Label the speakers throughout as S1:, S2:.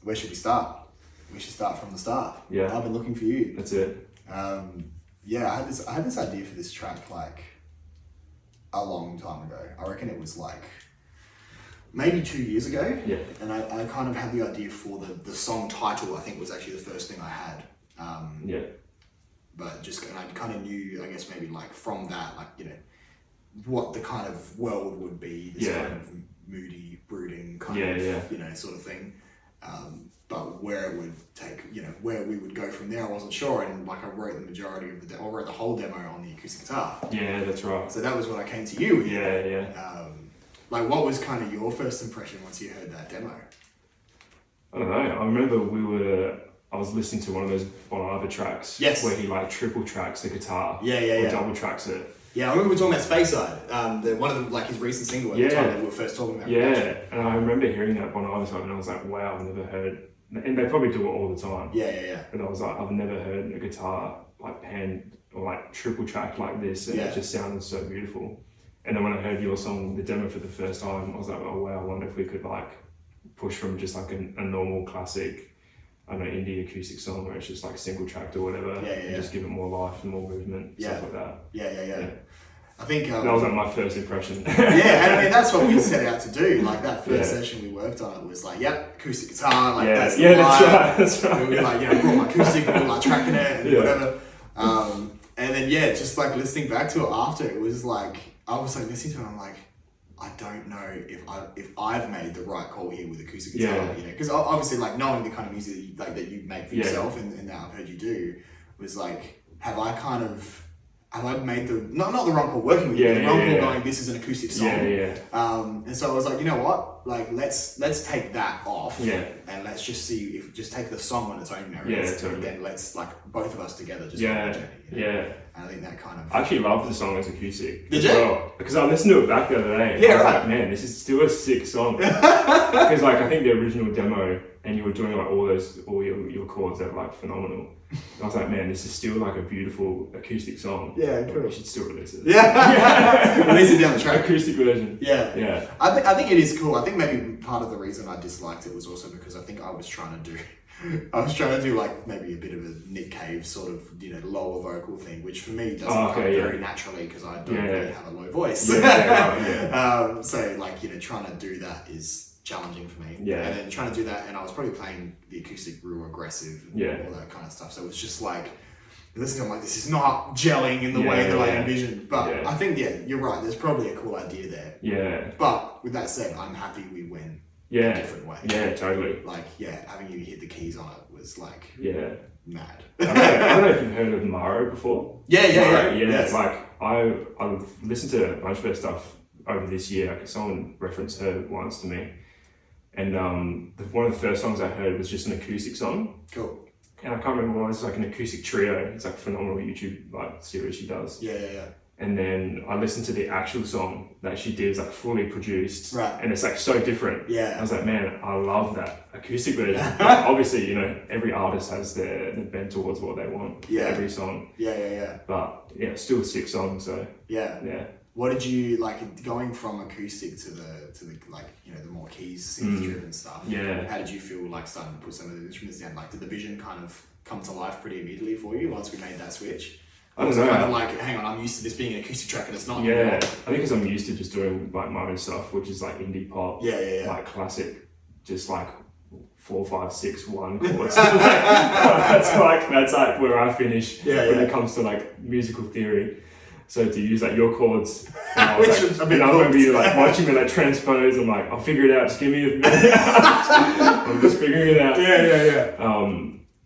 S1: where should we start? We should start from the start.
S2: Yeah.
S1: I've been looking for you.
S2: That's it.
S1: Yeah, I had this idea for this track like a long time ago. I reckon it was like maybe 2 years ago.
S2: Yeah.
S1: And I kind of had the idea for the song title. I think was actually the first thing I had.
S2: Yeah.
S1: But and I kind of knew, I guess maybe like from that, like, you know, what the kind of world would be, this kind of moody, brooding kind of, you know, sort of thing. But where it would take, you know, where we would go from there, I wasn't sure. And like I wrote the majority of I wrote the whole demo on the acoustic guitar.
S2: Yeah, that's right.
S1: So that was what I came to you with.
S2: Yeah.
S1: Like, what was kind of your first impression once you heard that demo?
S2: I don't know. I remember I was listening to one of those Bon Iver tracks.
S1: Yes.
S2: Where he like triple tracks the guitar.
S1: Yeah.
S2: Double tracks it.
S1: Yeah, I remember we were talking about Space Side, one of the, like his recent single at the time that we were first talking about.
S2: Yeah, and I remember hearing that Bon Iver song and I was like, wow, I've never heard, and they probably do it all the time.
S1: Yeah.
S2: But I was like, I've never heard a guitar like pan or like triple track like this, and it just sounded so beautiful. And then when I heard your song, the demo for the first time, I was like, oh wow, I wonder if we could like push from just like a normal classic, I don't know, indie acoustic song where it's just like single tracked or whatever, and just give it more life and more movement, stuff like that.
S1: Yeah. I think
S2: that was like my first impression.
S1: Yeah, and I mean that's what we set out to do. Like that first session we worked on, it was like, acoustic guitar, like that's the vibe.
S2: That's right.
S1: We were like, you know, brought my acoustic, we were like tracking it and whatever. And then just like listening back to it after, it was like I was like listening to it, and I'm like, I don't know if I've made the right call here with acoustic guitar, you know, because obviously like knowing the kind of music that you make for yourself and that I've heard you do was like, have I made the not the wrong call working with you, the wrong call going, this is an acoustic song. And so I was like, you know what? Like let's take that off. And let's just see if just take the song on its own merits. And then let's like both of us together just on the journey. You know? And I think that kind of
S2: I actually love the song as acoustic.
S1: Did you?
S2: Well, because I listened to it back the other day. I was like, man, this is still a sick song. Because like I think the original demo and you were doing like all your chords that were like phenomenal. I was like, man, this is still like a beautiful acoustic song.
S1: Yeah, cool.
S2: We should still release it.
S1: Release it down the track.
S2: Acoustic version.
S1: Yeah. I think it is cool. I think maybe part of the reason I disliked it was also because I think I was trying to do like maybe a bit of a Nick Cave sort of, you know, lower vocal thing, which for me doesn't come very naturally because I don't really have a low voice. So like, you know, trying to do that is challenging for me. And then trying to do that, and I was probably playing the acoustic real aggressive and all that kind of stuff. So it was just like, listening, I'm like, this is not gelling in the way that I envisioned. But I think, you're right. There's probably a cool idea there. But with that said, I'm happy we went a different way.
S2: Yeah, totally.
S1: Like, having you hit the keys on it was like mad.
S2: I don't know if you've heard of Maro before.
S1: Yes.
S2: Like I've listened to a bunch of her stuff over this year. Like someone referenced her once to me. And one of the first songs I heard was just an acoustic song.
S1: Cool.
S2: And I can't remember what it was. It's like an acoustic trio. It's like a phenomenal YouTube like series she does.
S1: Yeah.
S2: And then I listened to the actual song that she did, like fully produced.
S1: Right.
S2: And it's like so different.
S1: Yeah.
S2: I was like, man, I love that acoustic version. But obviously, you know, every artist has their bent towards what they want for every song.
S1: Yeah.
S2: But still a sick song. So
S1: yeah. What did you like going from acoustic to the like, you know, the more keys synth driven stuff? How did you feel like starting to put some of the instruments down? Like, did the vision kind of come to life pretty immediately for you once we made that switch?
S2: I don't know.
S1: Kind of like, hang on, I'm used to this being an acoustic track and it's not.
S2: I think because I'm used to just doing like my own stuff, which is like indie pop. Like classic, just like 4, 5, 6, 1 chords. That's like where I finish when it comes to like musical theory. So to use like your chords, and I was like, I'm going to be like watching me like transpose. I'm like, I'll figure it out. Just give me a minute. I'm just figuring it out.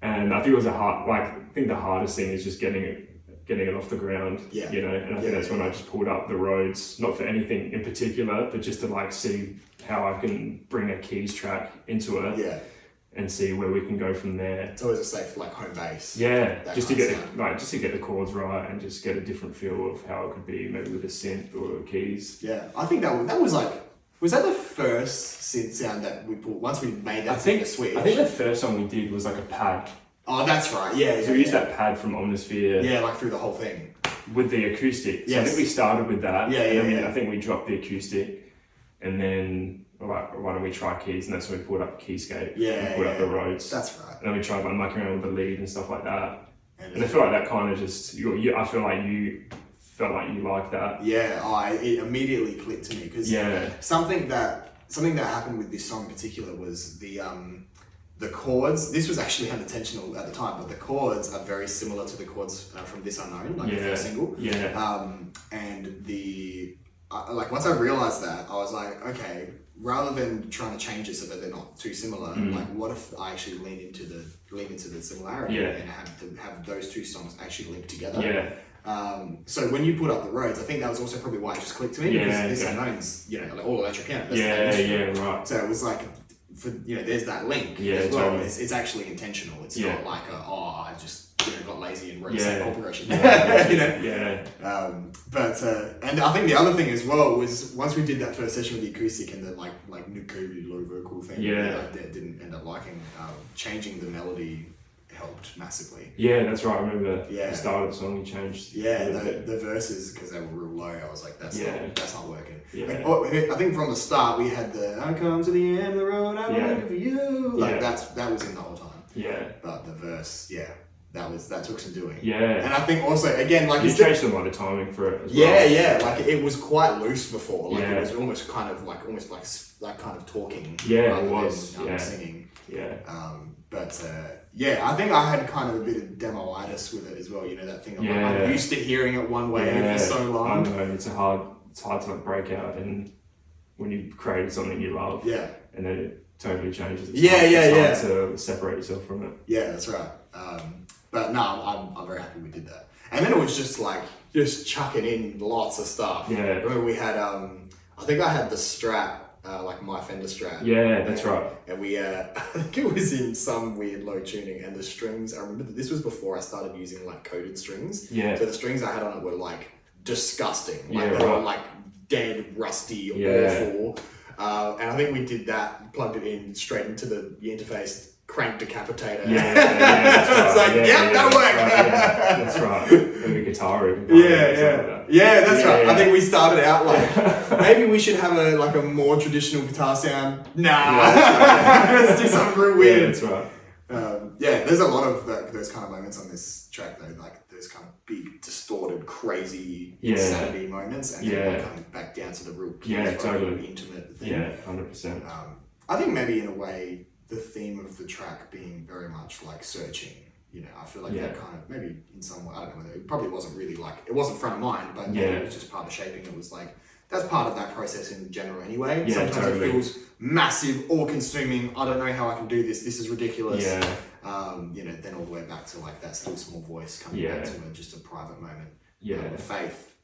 S2: And I think it was I think the hardest thing is just getting it off the ground. You know, and I think that's when I just pulled up the roads, not for anything in particular, but just to like see how I can bring a keys track into it. And see where we can go from there.
S1: It's always a safe like home base.
S2: Just to get the chords right and just get a different feel of how it could be, maybe with a synth or keys.
S1: I think that was like, was that the first synth sound that we put once we made that switch?
S2: I think the first song we did was like a pad.
S1: Oh, that's right.
S2: So we used that pad from Omnisphere.
S1: Like through the whole thing.
S2: With the acoustic. So I think we started with that. I think we dropped the acoustic, and then like, why don't we try keys? And that's when we pulled up Keyscape.
S1: Yeah,
S2: and pulled up the roads.
S1: That's right.
S2: And then we tried like mucking around with the lead and stuff like that. And I feel like that kind of just, I feel like you felt like you liked that.
S1: Yeah, it immediately clicked to me because something that happened with this song in particular was the chords. This was actually unintentional at the time, but the chords are very similar to the chords from This Unknown, like the first single. And like once I realized that, I was like, okay, rather than trying to change it so that they're not too similar, like what if I actually lean into the similarity and have those two songs actually linked together? So when you put up the roads, I think that was also probably why it just clicked to me, because This Unknown's, like all electric piano.
S2: Right.
S1: So it was like, there's that link as well. Totally. It's actually intentional. It's not like I just got lazy and wrote the chord progression. But and I think the other thing as well was once we did that first session with the acoustic and the like low vocal thing, that didn't end up liking. Changing the melody helped massively.
S2: Yeah, that's right. I remember the start of the song you changed.
S1: The verses, because they were real low, I was like, that's not working.
S2: Yeah.
S1: I think from the start we had the I come to the end of the road, I'm looking for you. Like that was in the whole time.
S2: Yeah.
S1: But the verse, that took some doing.
S2: Yeah.
S1: And I think also again, like
S2: you changed a lot of timing for it as well.
S1: Like it was quite loose before. Like it was almost like kind of talking.
S2: Yeah, it was.
S1: Singing.
S2: Yeah.
S1: I think I had kind of a bit of demo-itis with it as well. That thing of like, I'm used to hearing it one way for so long.
S2: I know, it's hard to like break out, and when you create something you love, and then it totally changes. It's hard to separate yourself from it.
S1: Yeah, that's right. But no, I'm very happy we did that. And then it was just like chucking in lots of stuff.
S2: Yeah.
S1: I remember we had I think I had the Strat. Like my Fender Strat.
S2: Yeah, that's right.
S1: And we, I think it was in some weird low tuning, and the strings, I remember this was before I started using like coated strings.
S2: Yeah.
S1: So the strings I had on it were like disgusting. Like they were like dead, rusty, awful. And I think we did that, plugged it in straight into the interface, crank decapitator.
S2: That's right.
S1: That'll work.
S2: That's right. Maybe guitar even.
S1: That's right. I think we started out like maybe we should have a more traditional guitar sound. Let's do something real weird.
S2: Yeah, that's right.
S1: There's a lot of those kind of moments on this track though, like those kind of big, distorted, crazy insanity moments, and then coming back down to the real
S2: totally
S1: intimate thing.
S2: 100%.
S1: I think maybe in a way the theme of the track being very much like searching. I feel like that kind of, maybe in some way, I don't know whether, it probably wasn't really like, it wasn't front of mind, but it was just part of shaping. It was like, that's part of that process in general anyway. Sometimes it feels massive, all-consuming, I don't know how I can do this is ridiculous. Then all the way back to like that still small voice coming back to just a private moment of faith.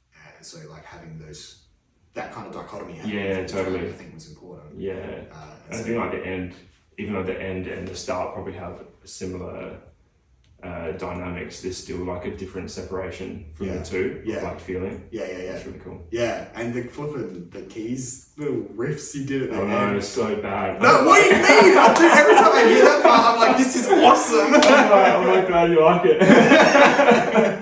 S1: So like having that kind of dichotomy
S2: totally.
S1: I think was important.
S2: I think like the end, even though the end and the start probably have similar dynamics, there's still like a different separation from the two of like feeling. It's really cool.
S1: And the flipping the keys, little riffs you did at the end.
S2: I know, it's so bad.
S1: No, what do you mean? Every time I hear that part, I'm like, this is awesome.
S2: I'm like, glad you like it.
S1: I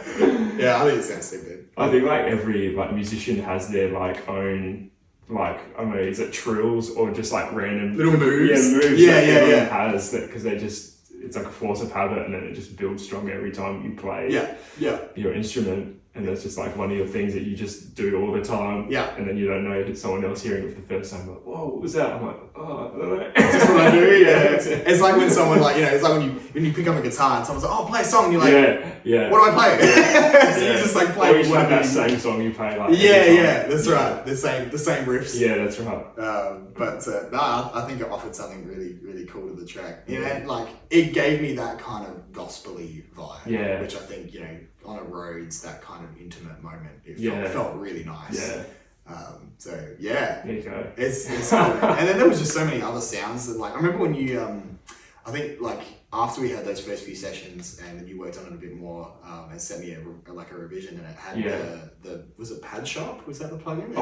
S1: think it sounds so good.
S2: I think like every like musician has their like own, like, I don't know, is it trills or just like random
S1: little moves?
S2: Moves. Everyone has that because they just, it's like a force of habit, and then it just builds stronger every time you play your instrument. And that's just like one of your things that you just do all the time. And then you don't know if it's someone else hearing it for the first time. Like, whoa, what was that? I'm like, oh, I don't know.
S1: It's just what I do. It's like when someone like, it's like when you pick up a guitar and someone's like, oh, play a song. And you're like, what do I play? So you just like play.
S2: Or you have that same song you play like.
S1: That's right. The same riffs.
S2: Yeah, that's right.
S1: I think it offered something really, really cool to the track. And like it gave me that kind of gospel-y vibe. Which I think, on a roads, that kind of intimate moment, it felt really nice. There you go. It's cool. And then there was just so many other sounds that, like, I remember when you I think like after we had those first few sessions and then you worked on it a bit more and sent me a revision, and it had the was it Pad Shop? Was that the plugin?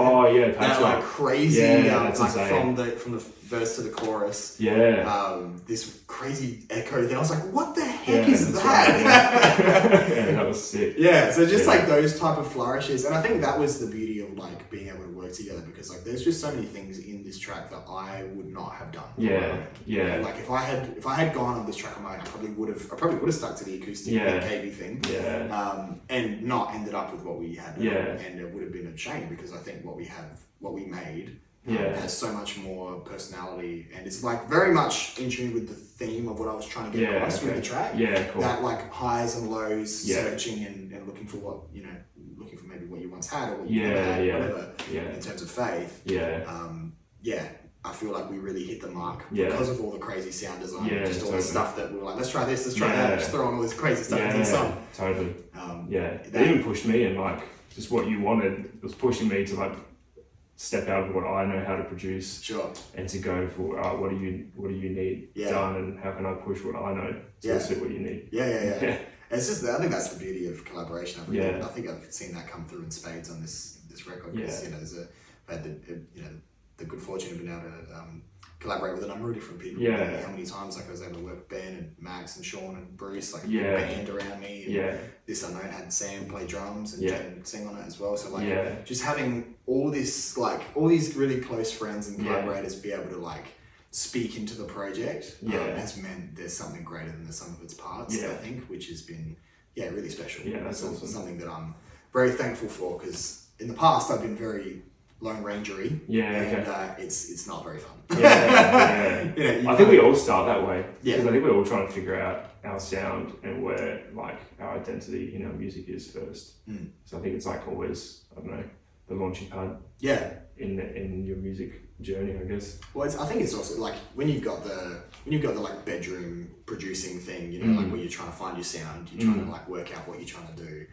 S2: Pad Shop.
S1: Like crazy like from the verse to the chorus. This crazy echo thing. I was like, what the heck is that?
S2: That was sick.
S1: So just like those type of flourishes, and I think that was the beauty of like being able to work wrote together, because like there's just so many things in this track that I would not have done. Like if I had gone on this track on my own, I probably would have stuck to the acoustic and KV thing. And not ended up with what we had. And it would have been a shame, because I think what we made has so much more personality, and it's like very much in tune with the theme of what I was trying to get across with the track. That like highs and lows, searching and looking for what, you know, looking for maybe what you once had or what you never had, whatever, in terms of faith. I feel like we really hit the mark because of all the crazy sound design, just all the stuff that we were like, let's try this, let's try that, just throw on all this crazy stuff into the song.
S2: Totally. It even pushed me, and like just what you wanted was pushing me to like step out of what I know how to produce, and to go for what do you need done, and how can I push what I know to suit what you need.
S1: It's just, I think that's the beauty of collaboration. I think I've seen that come through in spades on this record, because you know, I had the good fortune of being able to collaborate with a number of different people. How many times like I was able to work with Ben and Max and Sean and Bruce, like a band around me. And This Unknown had Sam play drums and Jen sing on it as well. So like just having all these really close friends and collaborators be able to like speak into the project has meant there's something greater than the sum of its parts. I think, which has been really special.
S2: That's awesome.
S1: Something that I'm very thankful for, because in the past I've been very Lone Rangery, and it's not very fun.
S2: I think we all start that way, because I think we're all trying to figure out our sound and where like our identity in our music is first. So I think it's like always, I don't know, the launching pad in your music journey, I guess.
S1: Well, I think it's also like when you've got the like bedroom producing thing, you know, like where you're trying to find your sound, you're trying to like work out what you're trying to do.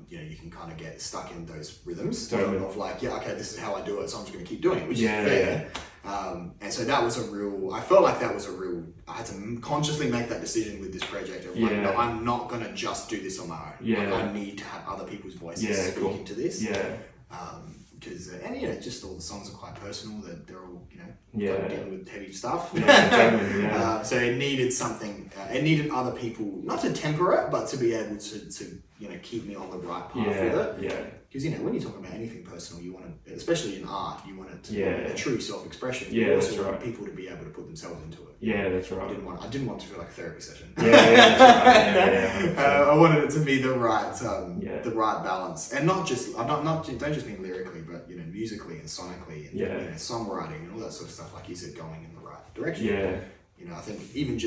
S1: You know, you can kind of get stuck in those rhythms of like, this is how I do it, so I'm just going to keep doing it, which is fair. And so that was I felt like that was I had to consciously make that decision with this project of like, no, I'm not going to just do this on my own. Like, I need to have other people's voices speaking to this. Because and you know, just all the songs are quite personal, that they're all, you know, dealing with heavy stuff. So it needed something. It needed other people, not to temper it, but to be able to you know, keep me on the right path with it. Because you know, when you talk about anything personal, you want to, especially in art, you want it to be a true self-expression. You also want people to be able to put themselves into it. That's right. I didn't want it to feel like a therapy session. I wanted it to be the right balance, and not just don't just mean lyrically, but you know, musically and sonically, and you know, songwriting and all that sort of stuff. Like, is it going in the right direction? You know, I think even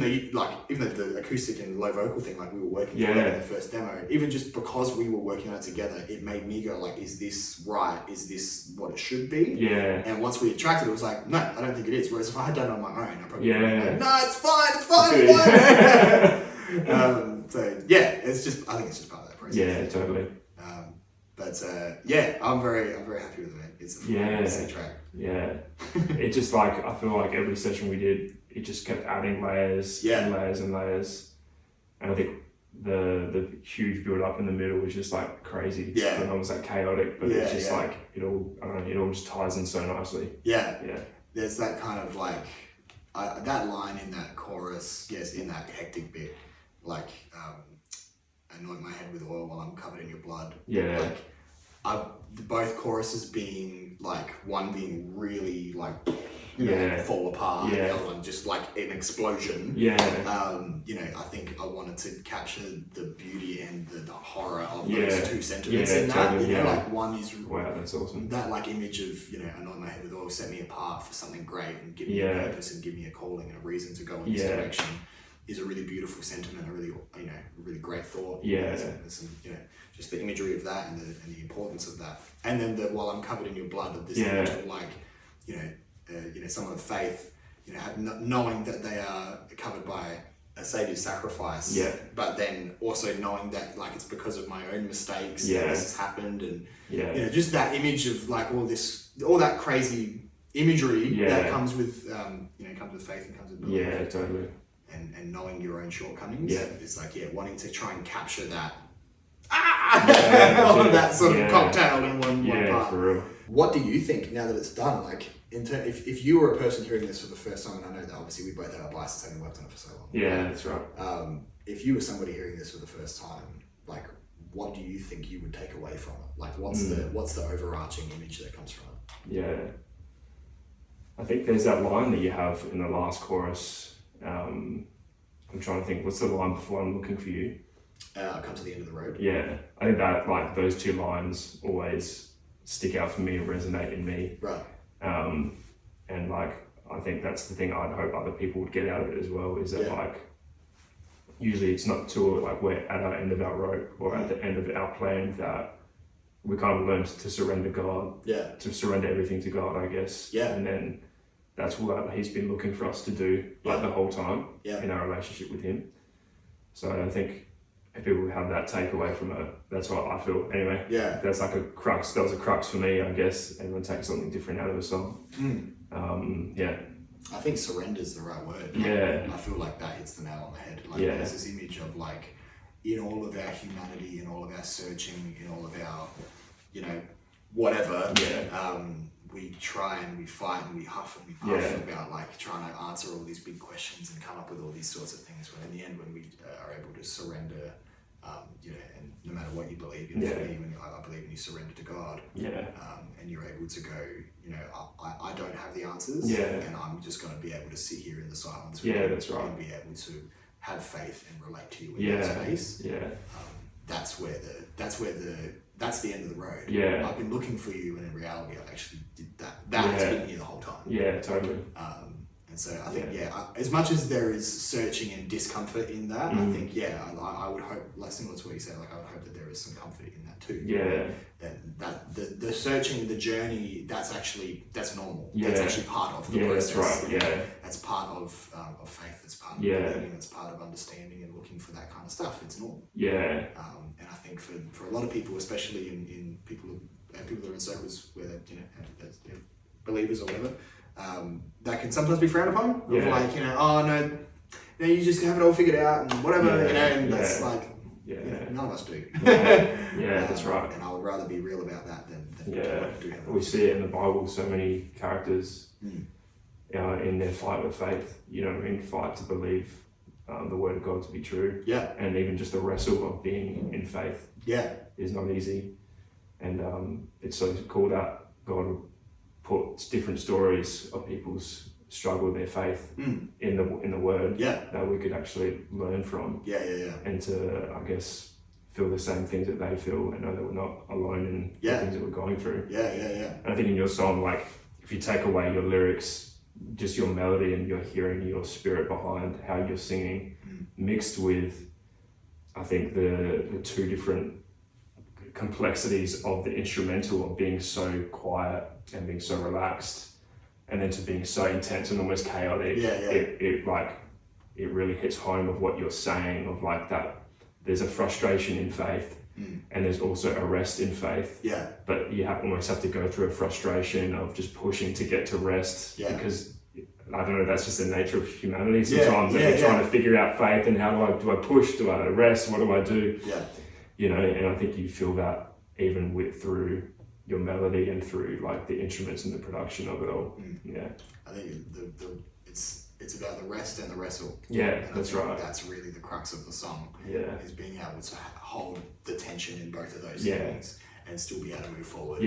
S1: though the acoustic and low vocal thing, like we were working on in the first demo, even just because we were working on it together, it made me go like, is this right? Is this what it should be? And once we had tracked it was like, no, I don't think it is. Whereas if I had done it on my own, I probably would have been like, no, it's fine. So it's just, I think it's just part of that process.
S2: Totally.
S1: I'm very happy with it. It's a fun track.
S2: It just like, I feel like every session we did, it just kept adding layers and layers and layers, and I think the huge build up in the middle was just like crazy. It's almost like chaotic, but it's just like it all just ties in so nicely. There's that kind of like
S1: that line in that chorus, in that hectic bit, like anoint my head with oil while I'm covered in your blood. Both choruses being like, one being really like, fall apart, and the other one just like an explosion. You know, I think I wanted to capture the beauty and the horror of those two sentiments in that. Totally, you know, like one is
S2: that's awesome.
S1: That like image of, you know, anoint my head with oil, set me apart for something great and give me a purpose and give me a calling and a reason to go in this direction, is a really beautiful sentiment, a really great thought. There's some, you know, just the imagery of that and the importance of that. And then while I'm covered in your blood, of this image of like, you know, someone of faith, you know, knowing that they are covered by a saviour's sacrifice, but then also knowing that like it's because of my own mistakes that this has happened, and you know, just that image of like all that crazy imagery that comes with comes with faith and comes with belief.
S2: Totally.
S1: And knowing your own shortcomings, it's like wanting to try and capture that all of that sort of cocktail in one part.
S2: For real.
S1: What do you think now that it's done? Like, if you were a person hearing this for the first time, and I know that obviously we both have our biases having worked on it for so long.
S2: That's right.
S1: If you were somebody hearing this for the first time, like, what do you think you would take away from it? Like, what's the overarching image that comes from it?
S2: Yeah. I think there's that line that you have in the last chorus. I'm trying to think, what's the line before I'm looking for you?
S1: Come to the end of the road.
S2: Yeah. I think that, like, those two lines always stick out for me and resonate in me.
S1: Right.
S2: And, like, I think that's the thing I'd hope other people would get out of it as well, is that, like, usually it's not till, like, we're at our end of our rope or at the end of our plan that we kind of learn to surrender God.
S1: Yeah.
S2: To surrender everything to God, I guess.
S1: Yeah.
S2: And then that's what he's been looking for us to do, like, the whole time in our relationship with him. So I think if people have that takeaway from it, that's what I feel. Anyway, that's like a crux. That was a crux for me, I guess. Everyone takes something different out of a song.
S1: I think surrender is the right word. I feel like that hits the nail on the head. Like, there's this image of, like, in all of our humanity, in all of our searching, in all of our, you know, whatever, we try and we fight and we huff and we puff about, like, trying to answer all these big questions and come up with all these sorts of things. But in the end, when we are able to surrender, you know, and no matter what you believe in, for me, when I believe when you surrender to God, and you're able to go, you know, I don't have the answers, and I'm just going to be able to sit here in the silence with you,
S2: that's right,
S1: and be able to have faith and relate to you in that space. That's the end of the road. I've been looking for you, and in reality, I actually did that. That has been here the whole time.
S2: Yeah, totally.
S1: And so I think, as much as there is searching and discomfort in that, I think, I would hope, like similar to what you said, like, I would hope that there is some comfort in that too. That the searching, the journey, that's normal. That's actually part of the process.
S2: That's right.
S1: That's part of faith. That's part of believing. That's part of understanding and looking for that kind of stuff. It's normal. And I think for a lot of people, especially in people that are in circles where they're, you know, they're believers or whatever, that can sometimes be frowned upon. Of like, you know, oh no, you just have it all figured out and whatever, you know, and that's like, you know, none of us do.
S2: That's right.
S1: And I would rather be real about that than do have.
S2: We see it in the Bible, so many characters in their fight with faith, you know what I mean, fight to believe the word of God to be true. And even just the wrestle of being in faith is not easy. And it's so cool that God put different stories of people's struggle with their faith in the word that we could actually learn from. And to, I guess, feel the same things that they feel and know that we're not alone in the things that we're going through. And I think in your song, like, if you take away your lyrics, just your melody and you're hearing your spirit behind how you're singing, mixed with, I think, the two different complexities of the instrumental of being so quiet and being so relaxed, and then to being so intense and almost chaotic. It really hits home of what you're saying, of like that there's a frustration in faith and there's also a rest in faith. But you almost have to go through a frustration of just pushing to get to rest because I don't know, that's just the nature of humanity sometimes. We're trying to figure out faith and how do I push? Do I rest? What do I do? You know, and I think you feel that even through your melody and through, like, the instruments and the production of it all.
S1: I think it's about the rest and the wrestle.
S2: And that's right.
S1: That's really the crux of the song. Is being able to hold the tension in both of those things and still be able to move forward.